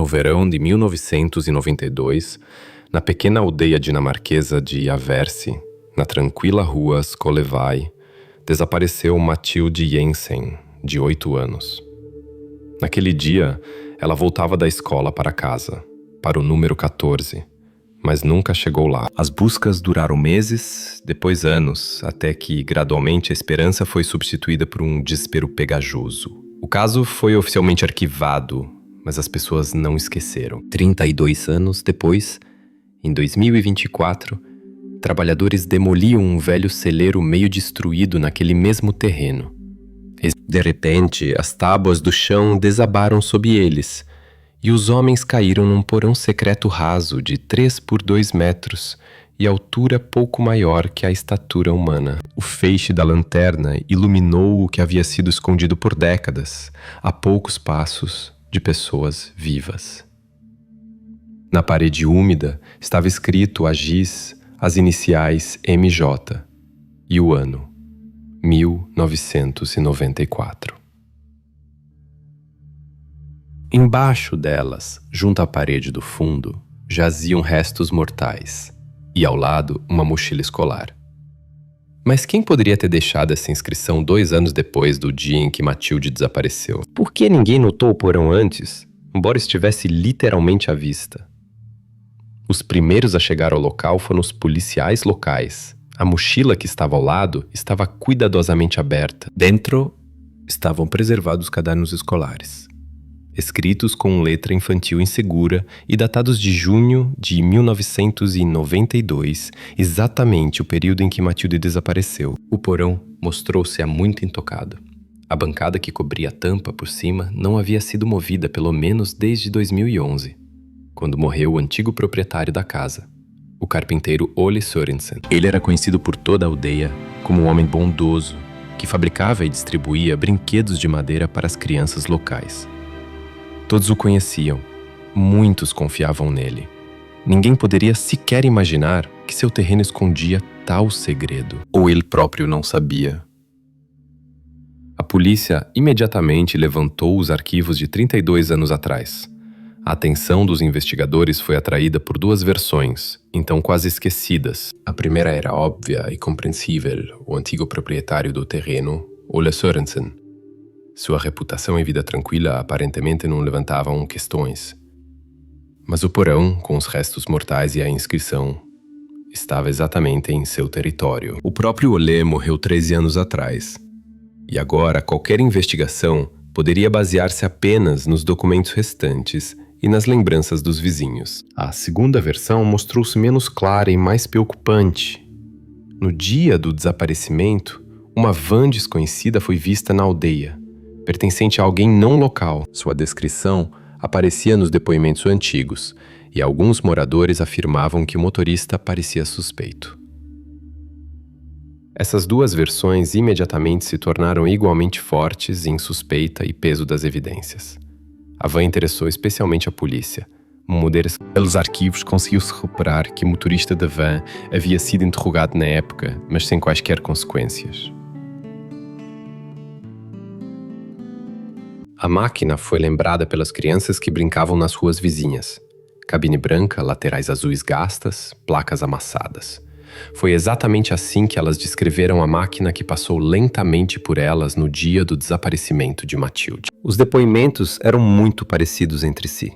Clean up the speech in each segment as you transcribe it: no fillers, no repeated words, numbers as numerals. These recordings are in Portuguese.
verão de 1992, na pequena aldeia dinamarquesa de Averse, na tranquila rua Skolevej, desapareceu Mathilde Jensen, de 8 anos. Naquele dia, ela voltava da escola para casa, para o número 14, mas nunca chegou lá. As buscas duraram meses, depois anos, até que, gradualmente, a esperança foi substituída por um desespero pegajoso. O caso foi oficialmente arquivado, mas as pessoas não esqueceram. 32 anos depois, em 2024, trabalhadores demoliam um velho celeiro meio destruído naquele mesmo terreno. De repente, as tábuas do chão desabaram sob eles, e os homens caíram num porão secreto raso de 3 por 2 metros e altura pouco maior que a estatura humana. O feixe da lanterna iluminou o que havia sido escondido por décadas, a poucos passos de pessoas vivas. Na parede úmida estava escrito a giz as iniciais MJ e o ano, 1994. Embaixo delas, junto à parede do fundo, jaziam restos mortais, e ao lado uma mochila escolar. Mas quem poderia ter deixado essa inscrição 2 anos depois do dia em que Mathilde desapareceu? Por que ninguém notou o porão antes, embora estivesse literalmente à vista? Os primeiros a chegar ao local foram os policiais locais. A mochila que estava ao lado estava cuidadosamente aberta. Dentro estavam preservados cadernos escolares, escritos com letra infantil insegura e datados de junho de 1992, exatamente o período em que Mathilde desapareceu. O porão mostrou-se há muito intocado. A bancada que cobria a tampa por cima não havia sido movida pelo menos desde 2011, quando morreu o antigo proprietário da casa, o carpinteiro Ole Sørensen. Ele era conhecido por toda a aldeia como um homem bondoso, que fabricava e distribuía brinquedos de madeira para as crianças locais. Todos o conheciam, muitos confiavam nele. Ninguém poderia sequer imaginar que seu terreno escondia tal segredo. Ou ele próprio não sabia. A polícia imediatamente levantou os arquivos de 32 anos atrás. A atenção dos investigadores foi atraída por 2 versões, então quase esquecidas. A primeira era óbvia e compreensível: o antigo proprietário do terreno, Ole Sørensen. Sua reputação e vida tranquila aparentemente não levantavam questões. Mas o porão, com os restos mortais e a inscrição, estava exatamente em seu território. O próprio Ole morreu 13 anos atrás. E agora qualquer investigação poderia basear-se apenas nos documentos restantes e nas lembranças dos vizinhos. A segunda versão mostrou-se menos clara e mais preocupante. No dia do desaparecimento, uma van desconhecida foi vista na aldeia, pertencente a alguém não local. Sua descrição aparecia nos depoimentos antigos, e alguns moradores afirmavam que o motorista parecia suspeito. Essas 2 versões imediatamente se tornaram igualmente fortes em suspeita e peso das evidências. A van interessou especialmente a polícia. Pelos arquivos conseguiu-se reparar que o motorista da van havia sido interrogado na época, mas sem quaisquer consequências. A máquina foi lembrada pelas crianças que brincavam nas ruas vizinhas. Cabine branca, laterais azuis gastas, placas amassadas. Foi exatamente assim que elas descreveram a máquina que passou lentamente por elas no dia do desaparecimento de Mathilde. Os depoimentos eram muito parecidos entre si.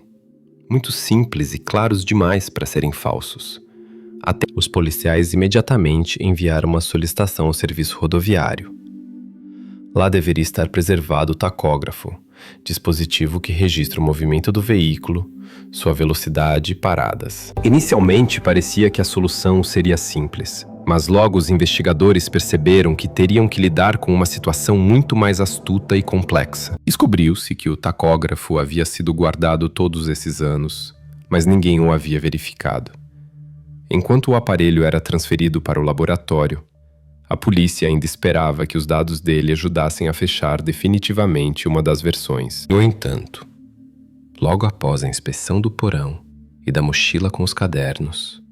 Muito simples e claros demais para serem falsos. Até os policiais imediatamente enviaram uma solicitação ao serviço rodoviário. Lá deveria estar preservado o tacógrafo, dispositivo que registra o movimento do veículo, sua velocidade e paradas. Inicialmente parecia que a solução seria simples, mas logo os investigadores perceberam que teriam que lidar com uma situação muito mais astuta e complexa. Descobriu-se que o tacógrafo havia sido guardado todos esses anos, mas ninguém o havia verificado. Enquanto o aparelho era transferido para o laboratório, a polícia ainda esperava que os dados dele ajudassem a fechar definitivamente uma das versões. No entanto, logo após a inspeção do porão e da mochila com os cadernos,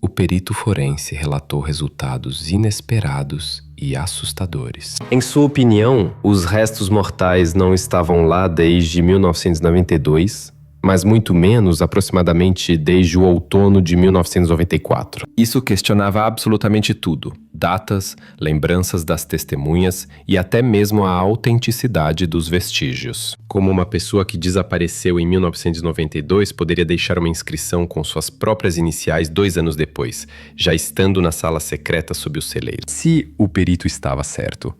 o perito forense relatou resultados inesperados e assustadores. Em sua opinião, os restos mortais não estavam lá desde 1992, mas muito menos aproximadamente desde o outono de 1994. Isso questionava absolutamente tudo: datas, lembranças das testemunhas e até mesmo a autenticidade dos vestígios. Como uma pessoa que desapareceu em 1992 poderia deixar uma inscrição com suas próprias iniciais 2 anos depois, já estando na sala secreta sob o celeiro? Se o perito estava certo,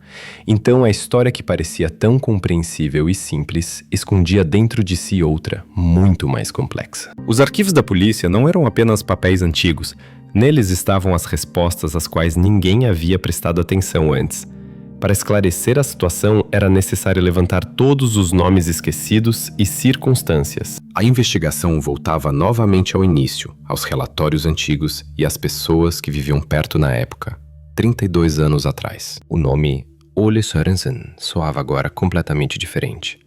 então a história que parecia tão compreensível e simples escondia dentro de si outra, muito mais complexa. Os arquivos da polícia não eram apenas papéis antigos. Neles estavam as respostas às quais ninguém havia prestado atenção antes. Para esclarecer a situação, era necessário levantar todos os nomes esquecidos e circunstâncias. A investigação voltava novamente ao início, aos relatórios antigos e às pessoas que viviam perto na época, 32 anos atrás. O nome Ole Sørensen soava agora completamente diferente.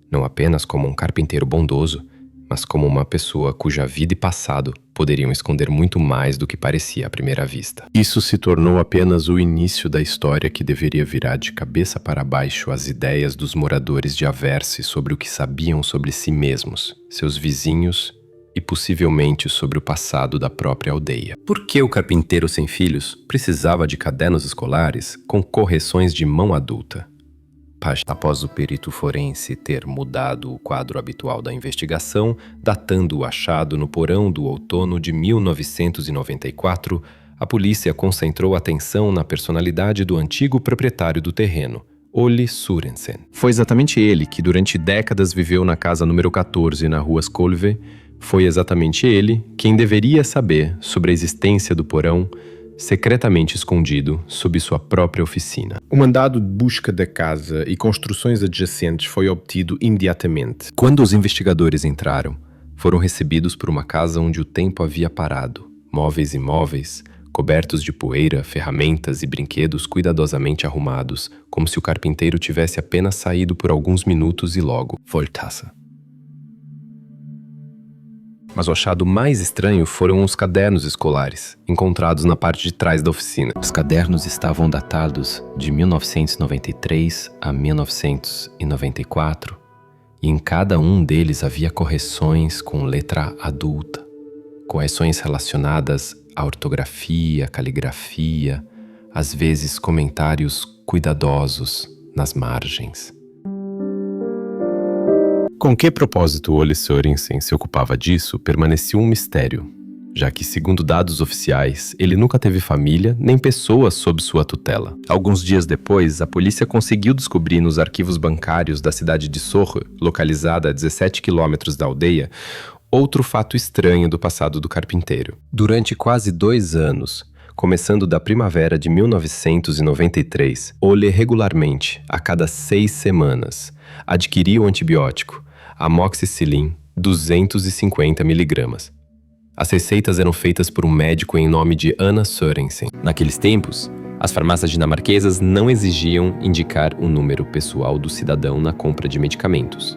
Não apenas como um carpinteiro bondoso, mas como uma pessoa cuja vida e passado poderiam esconder muito mais do que parecia à primeira vista. Isso se tornou apenas o início da história que deveria virar de cabeça para baixo as ideias dos moradores de Averse sobre o que sabiam sobre si mesmos, seus vizinhos e possivelmente sobre o passado da própria aldeia. Por que o carpinteiro sem filhos precisava de cadernos escolares com correções de mão adulta? Após o perito forense ter mudado o quadro habitual da investigação, datando o achado no porão do outono de 1994, a polícia concentrou atenção na personalidade do antigo proprietário do terreno, Ole Sørensen. Foi exatamente ele que durante décadas viveu na casa número 14 na rua Skolve. Foi exatamente ele quem deveria saber sobre a existência do porão secretamente escondido sob sua própria oficina. O mandado de busca da casa e construções adjacentes foi obtido imediatamente. Quando os investigadores entraram, foram recebidos por uma casa onde o tempo havia parado. Móveis imóveis, cobertos de poeira, ferramentas e brinquedos cuidadosamente arrumados, como se o carpinteiro tivesse apenas saído por alguns minutos e logo voltasse. Mas o achado mais estranho foram os cadernos escolares, encontrados na parte de trás da oficina. Os cadernos estavam datados de 1993 a 1994, e em cada um deles havia correções com letra adulta, correções relacionadas à ortografia, caligrafia, às vezes comentários cuidadosos nas margens. Com que propósito Ole Sørensen se ocupava disso permanecia um mistério, já que, segundo dados oficiais, ele nunca teve família nem pessoas sob sua tutela. Alguns dias depois, a polícia conseguiu descobrir nos arquivos bancários da cidade de Sorre, localizada a 17 quilômetros da aldeia, outro fato estranho do passado do carpinteiro. Durante quase 2 anos, começando da primavera de 1993, Ole regularmente, a cada 6 semanas, adquiria o antibiótico amoxicilin 250 mg. As receitas eram feitas por um médico em nome de Anna Sørensen. Naqueles tempos, as farmácias dinamarquesas não exigiam indicar o número pessoal do cidadão na compra de medicamentos.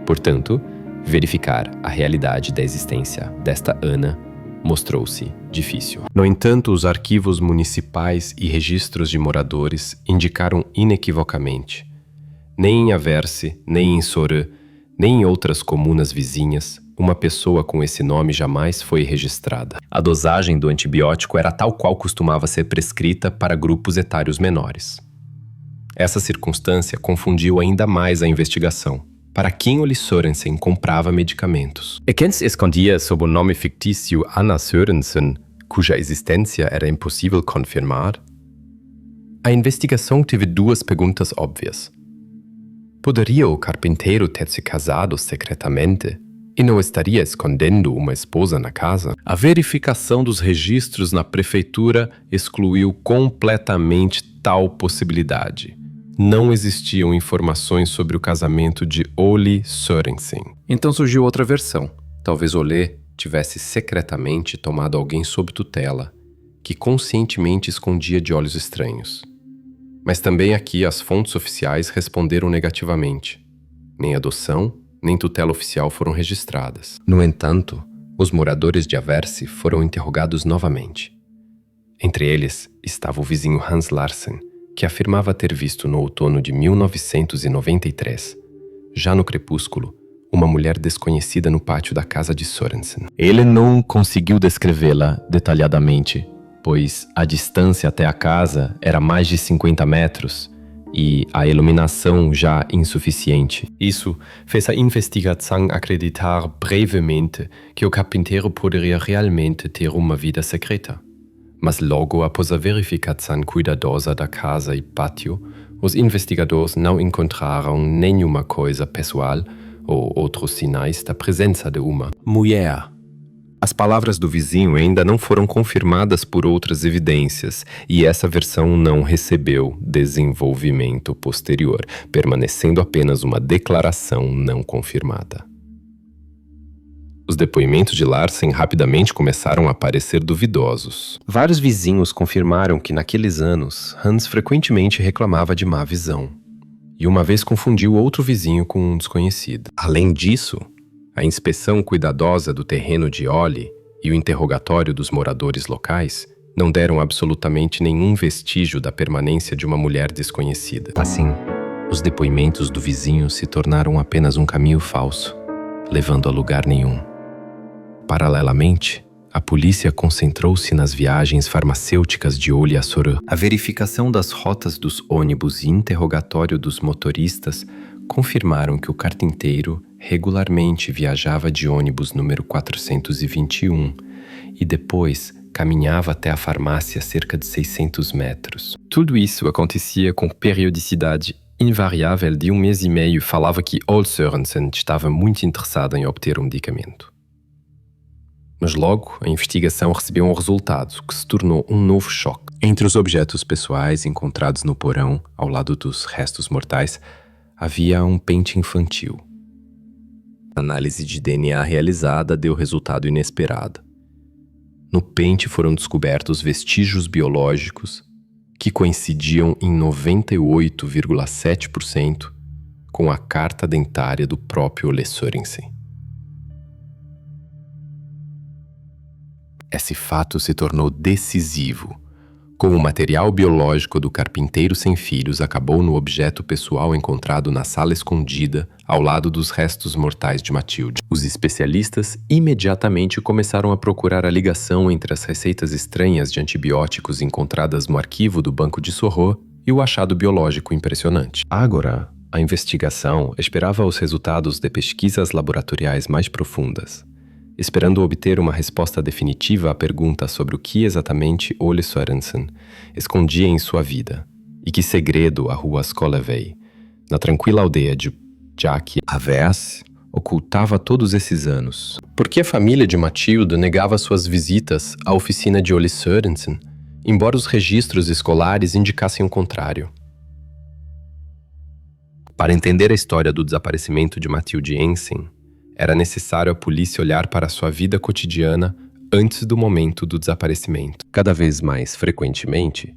Portanto, verificar a realidade da existência desta Anna mostrou-se difícil. No entanto, os arquivos municipais e registros de moradores indicaram inequivocamente: nem em Averse, nem em Sorø, nem em outras comunas vizinhas, uma pessoa com esse nome jamais foi registrada. A dosagem do antibiótico era tal qual costumava ser prescrita para grupos etários menores. Essa circunstância confundiu ainda mais a investigação. Para quem Ole Sørensen comprava medicamentos? E quem se escondia sob o nome fictício Anna Sørensen, cuja existência era impossível confirmar? A investigação teve 2 perguntas óbvias. Poderia o carpinteiro ter se casado secretamente e não estaria escondendo uma esposa na casa? A verificação dos registros na prefeitura excluiu completamente tal possibilidade. Não existiam informações sobre o casamento de Ole Sørensen. Então surgiu outra versão. Talvez Ole tivesse secretamente tomado alguém sob tutela, que conscientemente escondia de olhos estranhos. Mas também aqui as fontes oficiais responderam negativamente. Nem adoção, nem tutela oficial foram registradas. No entanto, os moradores de Averse foram interrogados novamente. Entre eles estava o vizinho Hans Larsen, que afirmava ter visto no outono de 1993, já no crepúsculo, uma mulher desconhecida no pátio da casa de Sorensen. Ele não conseguiu descrevê-la detalhadamente, pois a distância até a casa era mais de 50 metros e a iluminação já insuficiente. Isso fez a investigação acreditar brevemente que o carpinteiro poderia realmente ter uma vida secreta. Mas logo após a verificação cuidadosa da casa e pátio, os investigadores não encontraram nenhuma coisa pessoal ou outros sinais da presença de uma mulher. As palavras do vizinho ainda não foram confirmadas por outras evidências e essa versão não recebeu desenvolvimento posterior, permanecendo apenas uma declaração não confirmada. Os depoimentos de Larsen rapidamente começaram a parecer duvidosos. Vários vizinhos confirmaram que naqueles anos, Hans frequentemente reclamava de má visão. E uma vez confundiu outro vizinho com um desconhecido. Além disso, a inspeção cuidadosa do terreno de Olli e o interrogatório dos moradores locais não deram absolutamente nenhum vestígio da permanência de uma mulher desconhecida. Assim, os depoimentos do vizinho se tornaram apenas um caminho falso, levando a lugar nenhum. Paralelamente, a polícia concentrou-se nas viagens farmacêuticas de Olli a Sorö. A verificação das rotas dos ônibus e interrogatório dos motoristas confirmaram que o carpinteiro regularmente viajava de ônibus número 421 e depois caminhava até a farmácia cerca de 600 metros. Tudo isso acontecia com periodicidade invariável de 1 mês e meio. Falava que Ole Sørensen estava muito interessado em obter um medicamento. Mas logo, a investigação recebeu um resultado que se tornou um novo choque. Entre os objetos pessoais encontrados no porão, ao lado dos restos mortais, havia um pente infantil. A análise de DNA realizada deu resultado inesperado. No pente foram descobertos vestígios biológicos que coincidiam em 98,7% com a carta dentária do próprio Ole Sørensen. Esse fato se tornou decisivo. Como o material biológico do carpinteiro sem filhos acabou no objeto pessoal encontrado na sala escondida, ao lado dos restos mortais de Matilde. Os especialistas imediatamente começaram a procurar a ligação entre as receitas estranhas de antibióticos encontradas no arquivo do Banco de Sorô e o achado biológico impressionante. Agora, a investigação esperava os resultados de pesquisas laboratoriais mais profundas, esperando obter uma resposta definitiva à pergunta sobre o que exatamente Ole Sørensen escondia em sua vida e que segredo a rua Skolevei, na tranquila aldeia de Jack Avers, ocultava todos esses anos. Por que a família de Matilde negava suas visitas à oficina de Ole Sørensen, embora os registros escolares indicassem o contrário? Para entender a história do desaparecimento de Matilde Jensen, era necessário a polícia olhar para sua vida cotidiana antes do momento do desaparecimento. Cada vez mais frequentemente,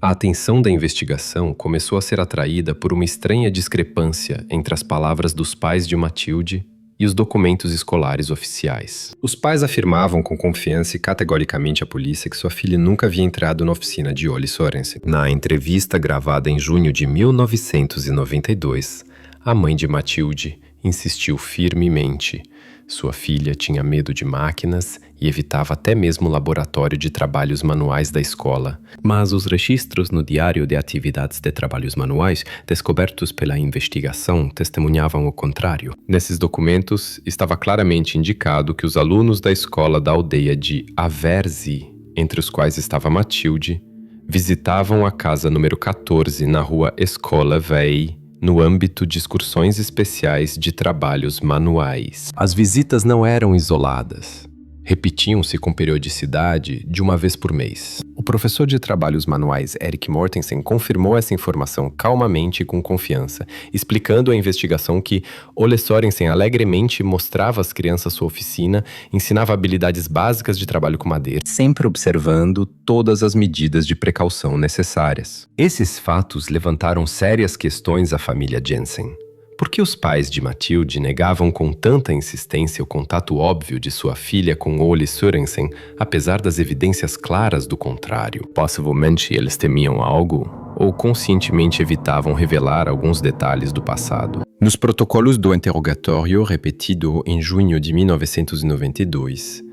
a atenção da investigação começou a ser atraída por uma estranha discrepância entre as palavras dos pais de Matilde e os documentos escolares oficiais. Os pais afirmavam com confiança e categoricamente à polícia que sua filha nunca havia entrado na oficina de Ole Sørensen. Na entrevista gravada em junho de 1992, a mãe de Matilde insistiu firmemente. Sua filha tinha medo de máquinas e evitava até mesmo o laboratório de trabalhos manuais da escola. Mas os registros no Diário de Atividades de Trabalhos Manuais, descobertos pela investigação, testemunhavam o contrário. Nesses documentos, estava claramente indicado que os alunos da escola da aldeia de Aversi, entre os quais estava Matilde, visitavam a casa número 14 na rua Skolevei, no âmbito de excursões especiais de trabalhos manuais. As visitas não eram isoladas. Repetiam-se com periodicidade de uma vez por mês. O professor de trabalhos manuais Erik Mortensen confirmou essa informação calmamente e com confiança, explicando à investigação que Ole Sørensen alegremente mostrava às crianças sua oficina, ensinava habilidades básicas de trabalho com madeira, sempre observando todas as medidas de precaução necessárias. Esses fatos levantaram sérias questões à família Jensen. Por que os pais de Matilde negavam com tanta insistência o contato óbvio de sua filha com Ole Sørensen, apesar das evidências claras do contrário? Possivelmente eles temiam algo, ou conscientemente evitavam revelar alguns detalhes do passado. Nos protocolos do interrogatório repetido em junho de 1992,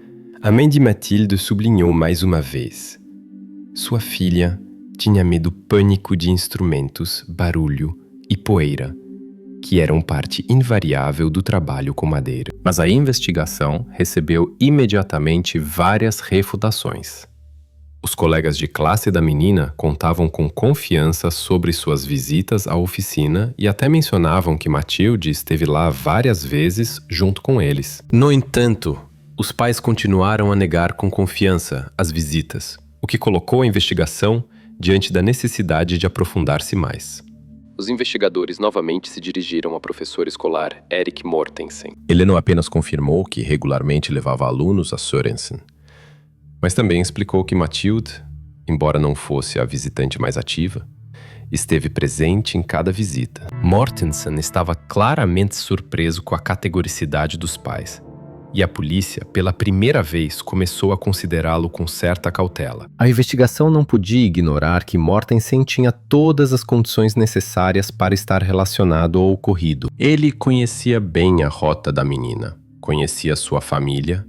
a mãe de Matilde sublinhou mais uma vez: sua filha tinha medo pânico de instrumentos, barulho e poeira, que eram parte invariável do trabalho com madeira. Mas a investigação recebeu imediatamente várias refutações. Os colegas de classe da menina contavam com confiança sobre suas visitas à oficina e até mencionavam que Matilde esteve lá várias vezes junto com eles. No entanto, os pais continuaram a negar com confiança as visitas, o que colocou a investigação diante da necessidade de aprofundar-se mais. Os investigadores novamente se dirigiram ao professor escolar Erik Mortensen. Ele não apenas confirmou que regularmente levava alunos a Sørensen, mas também explicou que Matilde, embora não fosse a visitante mais ativa, esteve presente em cada visita. Mortensen estava claramente surpreso com a categoricidade dos pais, e a polícia, pela primeira vez, começou a considerá-lo com certa cautela. A investigação não podia ignorar que Mortensen tinha todas as condições necessárias para estar relacionado ao ocorrido. Ele conhecia bem a rota da menina, conhecia sua família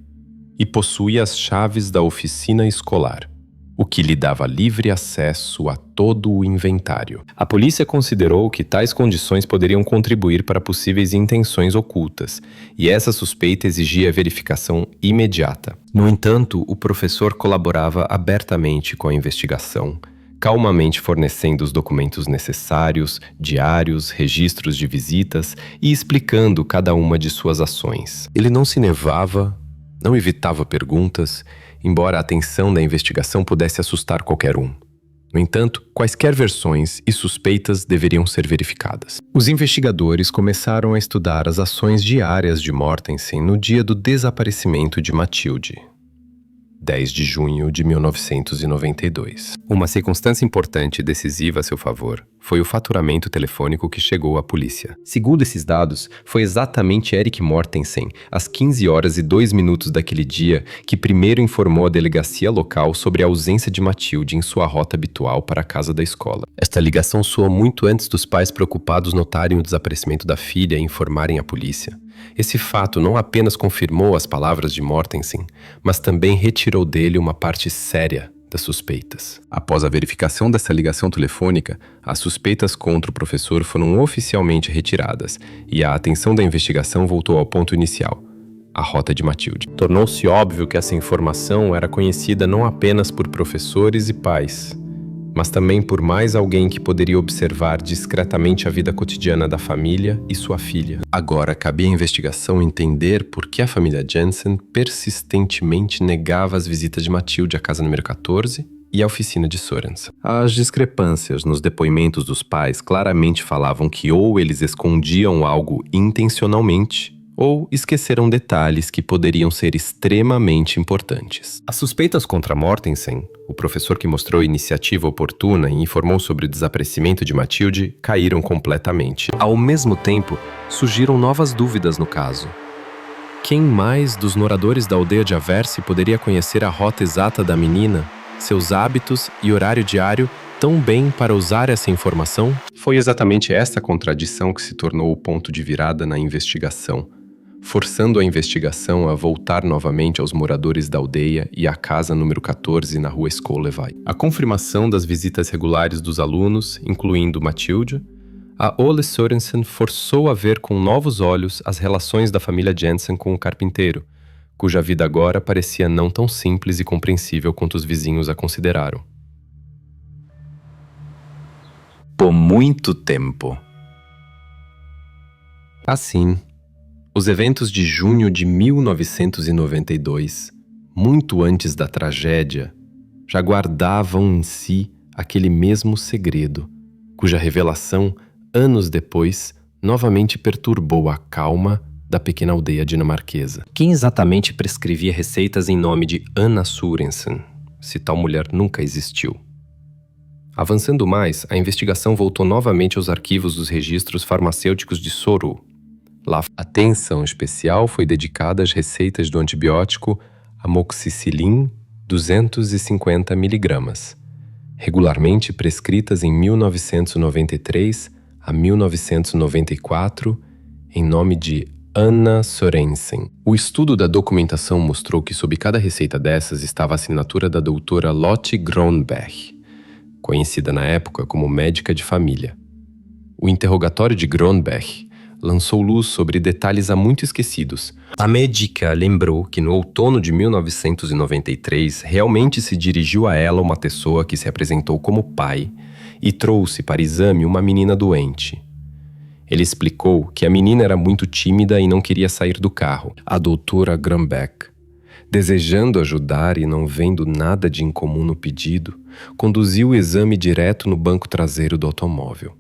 e possuía as chaves da oficina escolar, o que lhe dava livre acesso a todo o inventário. A polícia considerou que tais condições poderiam contribuir para possíveis intenções ocultas, e essa suspeita exigia verificação imediata. No entanto, o professor colaborava abertamente com a investigação, calmamente fornecendo os documentos necessários, diários, registros de visitas e explicando cada uma de suas ações. Ele não se nevava, não evitava perguntas, embora a atenção da investigação pudesse assustar qualquer um. No entanto, quaisquer versões e suspeitas deveriam ser verificadas. Os investigadores começaram a estudar as ações diárias de Mortensen no dia do desaparecimento de Matilde, 10 de junho de 1992. Uma circunstância importante e decisiva a seu favor foi o faturamento telefônico que chegou à polícia. Segundo esses dados, foi exatamente Erik Mortensen, às 15h02 daquele dia, que primeiro informou a delegacia local sobre a ausência de Matilde em sua rota habitual para a casa da escola. Esta ligação soou muito antes dos pais preocupados notarem o desaparecimento da filha e informarem a polícia. Esse fato não apenas confirmou as palavras de Mortensen, mas também retirou dele uma parte séria das suspeitas. Após a verificação dessa ligação telefônica, as suspeitas contra o professor foram oficialmente retiradas e a atenção da investigação voltou ao ponto inicial, a rota de Matilde. Tornou-se óbvio que essa informação era conhecida não apenas por professores e pais, mas também por mais alguém que poderia observar discretamente a vida cotidiana da família e sua filha. Agora, cabia à investigação entender por que a família Jensen persistentemente negava as visitas de Matilde à casa número 14 e à oficina de Sørensen. As discrepâncias nos depoimentos dos pais claramente falavam que ou eles escondiam algo intencionalmente, ou esqueceram detalhes que poderiam ser extremamente importantes. As suspeitas contra Mortensen, o professor que mostrou iniciativa oportuna e informou sobre o desaparecimento de Matilde, caíram completamente. Ao mesmo tempo, surgiram novas dúvidas no caso. Quem mais dos moradores da aldeia de Averse poderia conhecer a rota exata da menina, seus hábitos e horário diário tão bem para usar essa informação? Foi exatamente essa contradição que se tornou o ponto de virada na investigação, forçando a investigação a voltar novamente aos moradores da aldeia e à casa número 14 na rua Skolevai. A confirmação das visitas regulares dos alunos, incluindo Matilde, a Ole Sørensen forçou a ver com novos olhos as relações da família Jensen com o carpinteiro, cuja vida agora parecia não tão simples e compreensível quanto os vizinhos a consideraram. Por muito tempo. Assim, os eventos de junho de 1992, muito antes da tragédia, já guardavam em si aquele mesmo segredo, cuja revelação, anos depois, novamente perturbou a calma da pequena aldeia dinamarquesa. Quem exatamente prescrevia receitas em nome de Anna Sørensen, se tal mulher nunca existiu? Avançando mais, a investigação voltou novamente aos arquivos dos registros farmacêuticos de Soru. Lá, atenção especial foi dedicada às receitas do antibiótico amoxicilin 250 mg, regularmente prescritas em 1993 a 1994 em nome de Anna Sorensen. O estudo da documentação mostrou que sob cada receita dessas estava a assinatura da doutora Lotte Gronberg, conhecida na época como médica de família. O interrogatório de Gronberg lançou luz sobre detalhes há muito esquecidos. A médica lembrou que no outono de 1993 realmente se dirigiu a ela uma pessoa que se apresentou como pai e trouxe para exame uma menina doente. Ele explicou que a menina era muito tímida e não queria sair do carro. A doutora Gronberg, desejando ajudar e não vendo nada de incomum no pedido, conduziu o exame direto no banco traseiro do automóvel.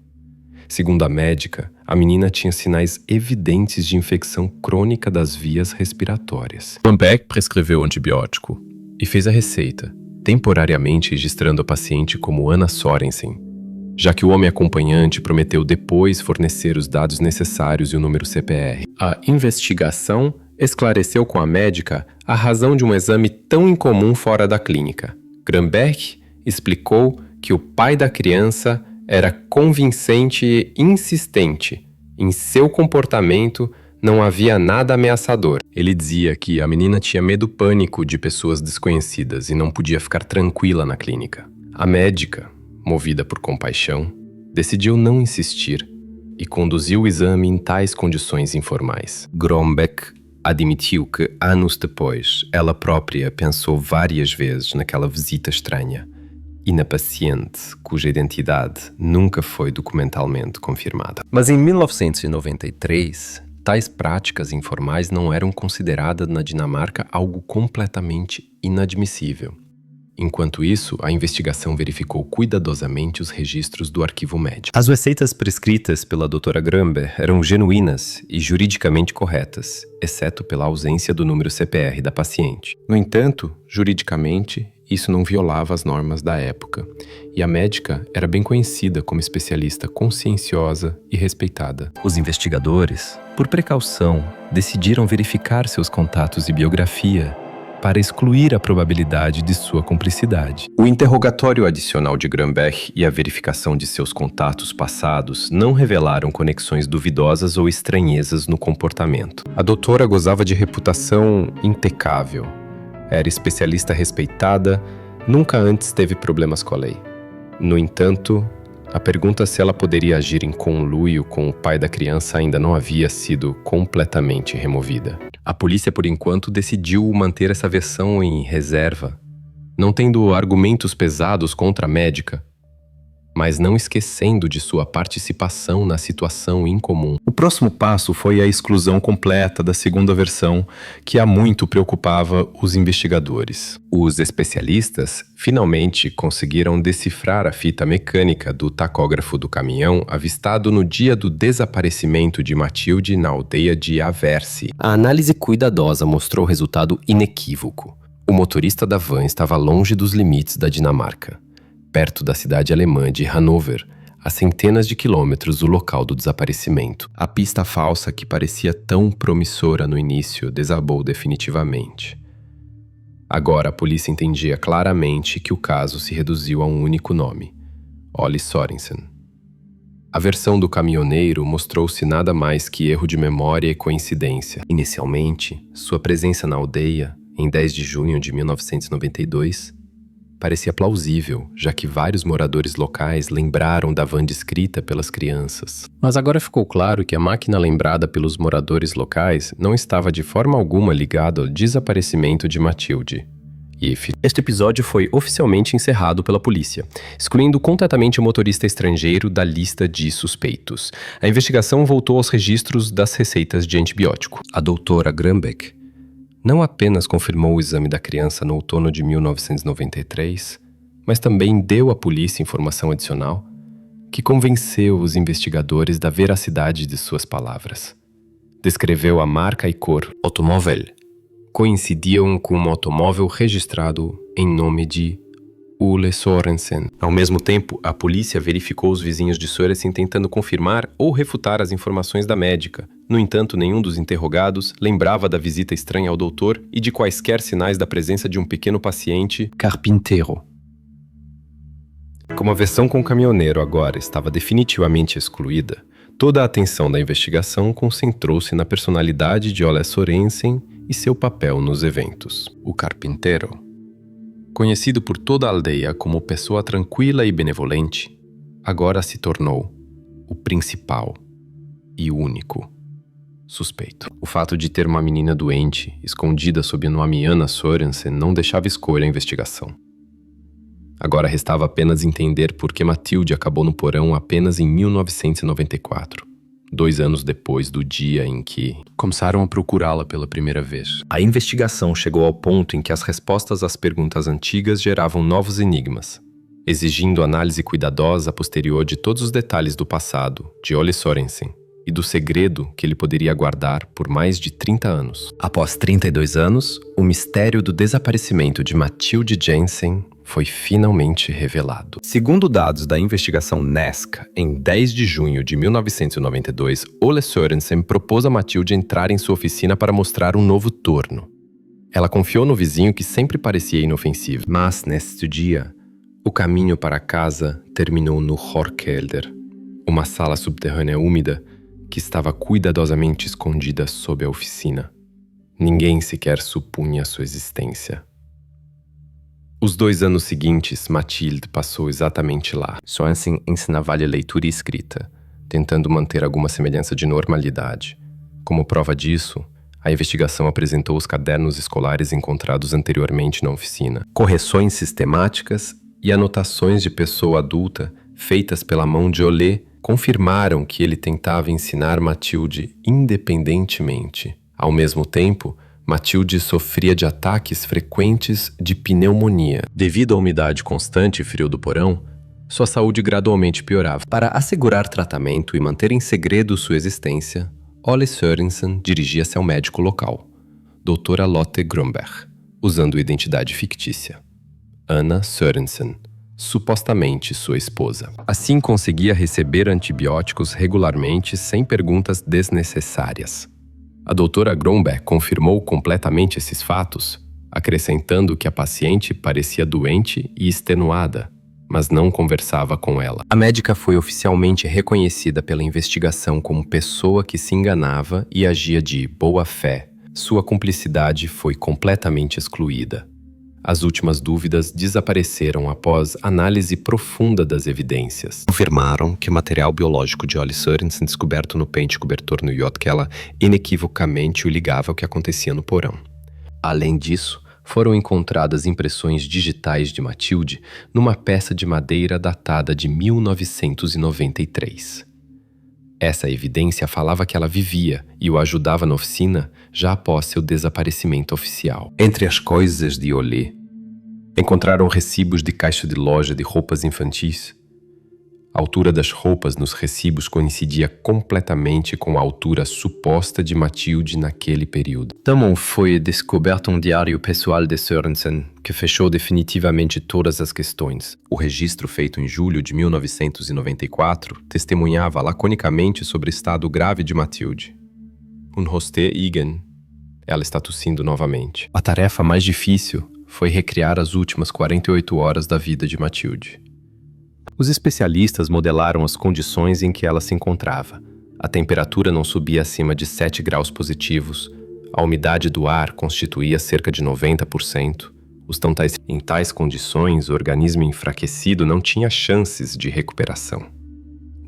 Segundo a médica, a menina tinha sinais evidentes de infecção crônica das vias respiratórias. Gronberg prescreveu antibiótico e fez a receita, temporariamente registrando a paciente como Anna Sorensen, já que o homem acompanhante prometeu depois fornecer os dados necessários e o número CPR. A investigação esclareceu com a médica a razão de um exame tão incomum fora da clínica. Gronberg explicou que o pai da criança era convincente e insistente. Em seu comportamento não havia nada ameaçador. Ele dizia que a menina tinha pânico de pessoas desconhecidas e não podia ficar tranquila na clínica. A médica, movida por compaixão, decidiu não insistir e conduziu o exame em tais condições informais. Gronberg admitiu que, anos depois, ela própria pensou várias vezes naquela visita estranha e na paciente cuja identidade nunca foi documentalmente confirmada. Mas em 1993, tais práticas informais não eram consideradas na Dinamarca algo completamente inadmissível. Enquanto isso, a investigação verificou cuidadosamente os registros do arquivo médico. As receitas prescritas pela doutora Gronberg eram genuínas e juridicamente corretas, exceto pela ausência do número CPR da paciente. No entanto, juridicamente, isso não violava as normas da época, e a médica era bem conhecida como especialista conscienciosa e respeitada. Os investigadores, por precaução, decidiram verificar seus contatos e biografia para excluir a probabilidade de sua cumplicidade. O interrogatório adicional de Gronberg e a verificação de seus contatos passados não revelaram conexões duvidosas ou estranhezas no comportamento. A doutora gozava de reputação impecável. Era especialista respeitada, nunca antes teve problemas com a lei. No entanto, a pergunta se ela poderia agir em conluio com o pai da criança ainda não havia sido completamente removida. A polícia, por enquanto, decidiu manter essa versão em reserva, não tendo argumentos pesados contra a médica, mas não esquecendo de sua participação na situação incomum. O próximo passo foi a exclusão completa da segunda versão, que há muito preocupava os investigadores. Os especialistas finalmente conseguiram decifrar a fita mecânica do tacógrafo do caminhão avistado no dia do desaparecimento de Matilde na aldeia de Averse. A análise cuidadosa mostrou resultado inequívoco. O motorista da van estava longe dos limites da Dinamarca, perto da cidade alemã de Hannover, a centenas de quilômetros do local do desaparecimento. A pista falsa que parecia tão promissora no início desabou definitivamente. Agora a polícia entendia claramente que o caso se reduziu a um único nome: Ole Sorensen. A versão do caminhoneiro mostrou-se nada mais que erro de memória e coincidência. Inicialmente, sua presença na aldeia, em 10 de junho de 1992, parecia plausível, já que vários moradores locais lembraram da van descrita pelas crianças. Mas agora ficou claro que a máquina lembrada pelos moradores locais não estava de forma alguma ligada ao desaparecimento de Matilde. Este episódio foi oficialmente encerrado pela polícia, excluindo completamente o motorista estrangeiro da lista de suspeitos. A investigação voltou aos registros das receitas de antibiótico. A doutora Gronberg não apenas confirmou o exame da criança no outono de 1993, mas também deu à polícia informação adicional que convenceu os investigadores da veracidade de suas palavras. Descreveu a marca e cor automóvel. Coincidiam com um automóvel registrado em nome de Ole Sorensen. Ao mesmo tempo, a polícia verificou os vizinhos de Sorensen tentando confirmar ou refutar as informações da médica. No entanto, nenhum dos interrogados lembrava da visita estranha ao doutor e de quaisquer sinais da presença de um pequeno paciente carpinteiro. Como a versão com o caminhoneiro agora estava definitivamente excluída, Toda a atenção da investigação concentrou-se na personalidade de Ole Sørensen e seu papel nos eventos. O carpinteiro, conhecido por toda a aldeia como pessoa tranquila e benevolente, agora se tornou o principal e único suspeito. O fato de ter uma menina doente, escondida sob o nome Anna Sørensen, não deixava escolha à investigação. Agora restava apenas entender por que Mathilde acabou no porão apenas em 1994, 2 anos depois do dia em que começaram a procurá-la pela primeira vez. A investigação chegou ao ponto em que as respostas às perguntas antigas geravam novos enigmas, exigindo análise cuidadosa posterior de todos os detalhes do passado de Ole Sørensen e do segredo que ele poderia guardar por mais de 30 anos. Após 32 anos, o mistério do desaparecimento de Mathilde Jensen foi finalmente revelado. Segundo dados da investigação NESC, em 10 de junho de 1992, Ole Sørensen propôs a Mathilde entrar em sua oficina para mostrar um novo torno. Ela confiou no vizinho que sempre parecia inofensivo, mas neste dia, o caminho para casa terminou no Horkelder, uma sala subterrânea úmida que estava cuidadosamente escondida sob a oficina. Ninguém sequer supunha sua existência. Os 2 anos seguintes, Mathilde passou exatamente lá. Sørensen ensinava-lhe leitura e escrita, tentando manter alguma semelhança de normalidade. Como prova disso, a investigação apresentou os cadernos escolares encontrados anteriormente na oficina, correções sistemáticas e anotações de pessoa adulta feitas pela mão de Ole confirmaram que ele tentava ensinar Mathilde independentemente. Ao mesmo tempo, Mathilde sofria de ataques frequentes de pneumonia. Devido à umidade constante e frio do porão, sua saúde gradualmente piorava. Para assegurar tratamento e manter em segredo sua existência, Ole Sørensen dirigia-se ao médico local, Dra. Lotte Grunberg, usando identidade fictícia. Anna Sørensen, supostamente sua esposa. Assim conseguia receber antibióticos regularmente sem perguntas desnecessárias. A doutora Grunberg confirmou completamente esses fatos, acrescentando que a paciente parecia doente e extenuada, mas não conversava com ela. A médica foi oficialmente reconhecida pela investigação como pessoa que se enganava e agia de boa fé. Sua cumplicidade foi completamente excluída. As últimas dúvidas desapareceram após análise profunda das evidências. Confirmaram que o material biológico de Ole Sørensen descoberto no pente cobertor no Jotkella inequivocamente o ligava ao que acontecia no porão. Além disso, foram encontradas impressões digitais de Mathilde numa peça de madeira datada de 1993. Essa evidência falava que ela vivia e o ajudava na oficina já após seu desaparecimento oficial. Entre as coisas de Ole, encontraram recibos de caixa de loja de roupas infantis. A altura das roupas nos recibos coincidia completamente com a altura suposta de Mathilde naquele período. Também foi descoberto um diário pessoal de Sørensen, que fechou definitivamente todas as questões. O registro feito em julho de 1994 testemunhava laconicamente sobre o estado grave de Mathilde. Hoste igen. Ela está tossindo novamente. A tarefa mais difícil foi recriar as últimas 48 horas da vida de Mathilde. Os especialistas modelaram as condições em que ela se encontrava. A temperatura não subia acima de 7 graus positivos, a umidade do ar constituía cerca de 90%. Em tais condições, o organismo enfraquecido não tinha chances de recuperação.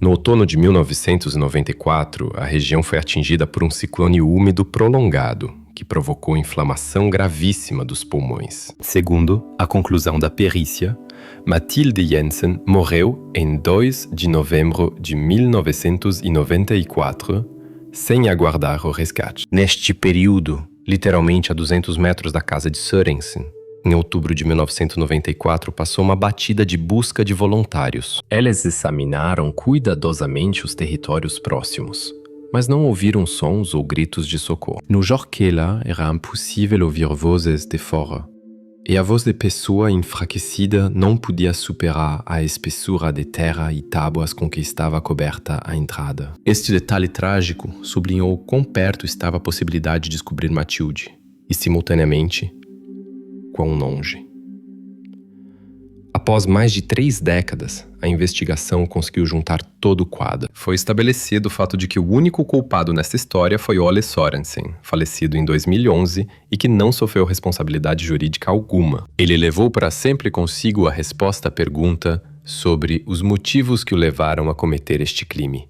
No outono de 1994, a região foi atingida por um ciclone úmido prolongado, que provocou inflamação gravíssima dos pulmões. Segundo a conclusão da perícia, Mathilde Jensen morreu em 2 de novembro de 1994, sem aguardar o resgate. Neste período, literalmente a 200 metros da casa de Sørensen, em outubro de 1994, passou uma batida de busca de voluntários. Eles examinaram cuidadosamente os territórios próximos, mas não ouviram sons ou gritos de socorro. No Jotkella era impossível ouvir vozes de fora, e a voz de pessoa enfraquecida não podia superar a espessura de terra e tábuas com que estava coberta a entrada. Este detalhe trágico sublinhou quão perto estava a possibilidade de descobrir Mathilde, e simultaneamente, quão longe. A Após mais de 3 décadas, a investigação conseguiu juntar todo o quadro. Foi estabelecido o fato de que o único culpado nesta história foi Ole Sorensen, falecido em 2011 e que não sofreu responsabilidade jurídica alguma. Ele levou para sempre consigo a resposta à pergunta sobre os motivos que o levaram a cometer este crime.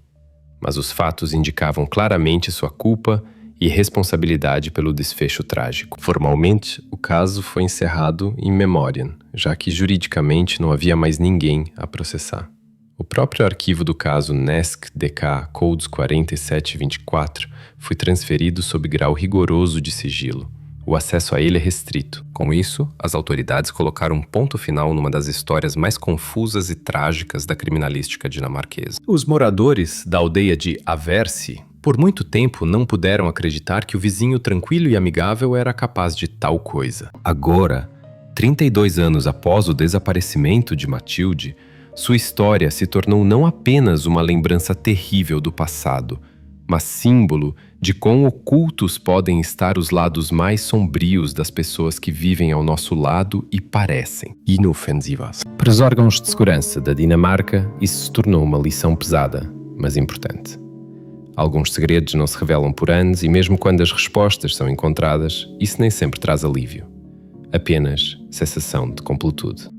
Mas os fatos indicavam claramente sua culpa e responsabilidade pelo desfecho trágico. Formalmente, o caso foi encerrado in memoriam, já que juridicamente não havia mais ninguém a processar. O próprio arquivo do caso NESC-DK Codes 4724 foi transferido sob grau rigoroso de sigilo. O acesso a ele é restrito. Com isso, as autoridades colocaram um ponto final numa das histórias mais confusas e trágicas da criminalística dinamarquesa. Os moradores da aldeia de Averse por muito tempo não puderam acreditar que o vizinho tranquilo e amigável era capaz de tal coisa. Agora, 32 anos após o desaparecimento de Mathilde, sua história se tornou não apenas uma lembrança terrível do passado, mas símbolo de quão ocultos podem estar os lados mais sombrios das pessoas que vivem ao nosso lado e parecem inofensivas. Para os órgãos de segurança da Dinamarca, isso se tornou uma lição pesada, mas importante. Alguns segredos não se revelam por anos e mesmo quando as respostas são encontradas, isso nem sempre traz alívio. Apenas sensação de completude.